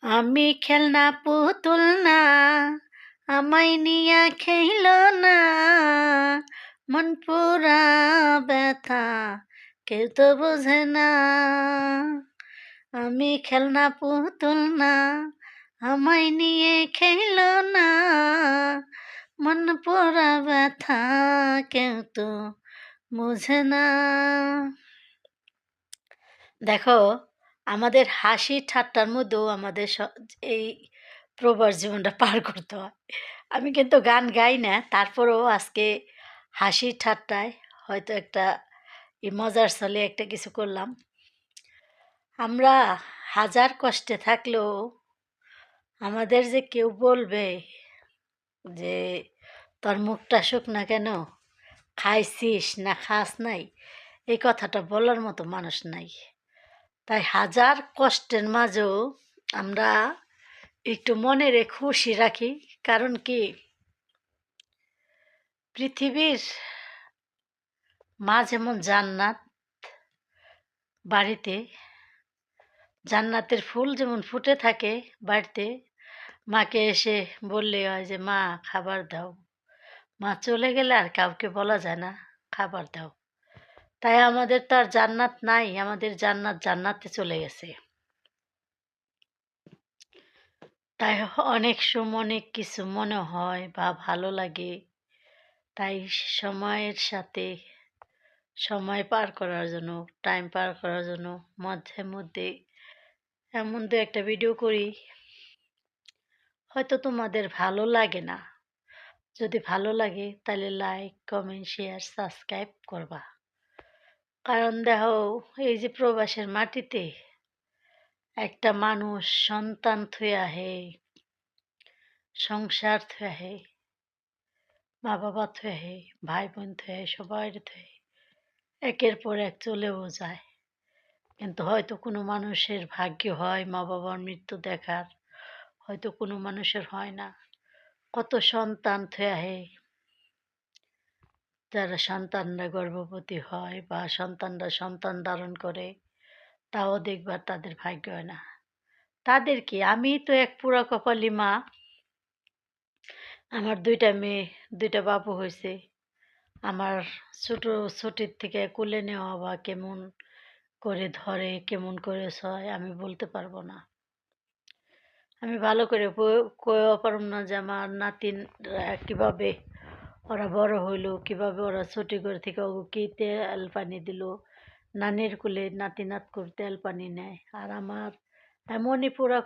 আমি খেলনা পুতুল না, আমায় নিয়া খেইলো না, মন পুরা ব্যথা কেউ তো বোঝে না। আমি খেলনা পুতুল না, আমায় নিয়ে খেইলো না, মন পুরা ব্যথা কেউ তো বোঝে না। দেখো, আমাদের হাসি ঠাট্টার মধ্যেও আমাদের এই প্রবাস জীবনটা পার করতে হয়। আমি কিন্তু গান গাই না, তারপরেও আজকে হাসি ঠাট্টায় হয়তো একটা মজার ছলে একটা কিছু করলাম। আমরা হাজার কষ্টে থাকলেও আমাদের যে কেউ বলবে যে তোর মুখটা শুকনা কেন, খাইছিস না খাস নাই, এই কথাটা বলার মতো মানুষ নাই। তাই হাজার কষ্টের মাঝেও আমরা একটু মনের খুশি রাখি। কারণ কি, পৃথিবীর মা যেমন জান্নাত, বাড়িতে জান্নাতের ফুল যেমন ফুটে থাকে বাড়িতে, মাকে এসে বললে হয় যে মা খাবার দাও, মা চলে গেলে আর কাউকে বলা যায় না খাবার দাও। তাই আমাদের তো আর জান্নাত নাই, আমাদের জান্নাত জান্নাতে চলে গেছে। তাই অনেক সময় অনেক কিছু মনে হয় বা ভালো লাগে। তাই সময়ের সাথে সময় পার করার জন্য, টাইম পার করার জন্য মাঝে মধ্যে এমন দু একটা ভিডিও করি। হয়তো তোমাদের ভালো লাগে না, যদি ভালো লাগে তাহলে লাইক কমেন্ট শেয়ার সাবস্ক্রাইব করবা। কারণ দেখো, এই যে প্রবাসের মাটিতে একটা মানুষ সন্তান থুয়ে আহে, সংসার থুয়ে আহে, মা বাবা থুয়ে আহে, ভাই বোন থুয়ে আহে, সবাই থুয়ে একের পর এক চলেও যায়। কিন্তু হয়তো কোনো মানুষের ভাগ্য হয় মা বাবার মৃত্যু দেখার, হয়তো কোনো মানুষের হয় না। কত সন্তান থুয়ে আহে, যারা সন্তানরা গর্ভবতী হয় বা সন্তানরা সন্তান ধারণ করে, তাও দেখবার তাদের ভাগ্য হয় না। তাদের কি, আমি তো এক পুরা কপালি মা। আমার ২টা মেয়ে, ২টা বাবু হয়েছে। আমার ছোট ছোটির থেকে কোলে নেওয়া বা কেমন করে ধরে, কেমন করে সয়, আমি বলতে পারবো না। আমি ভালো করে কইও পারুম না যে আমার নাতিনরা কিভাবে ওরা বড় হইলো, কিভাবে ওরা ছোটি করে থেকে ওকে কি তেল পানি দিল। নানির কোলে নাতি নাতকুর তেল পানি নেয়। আর আমার এমনই পুরা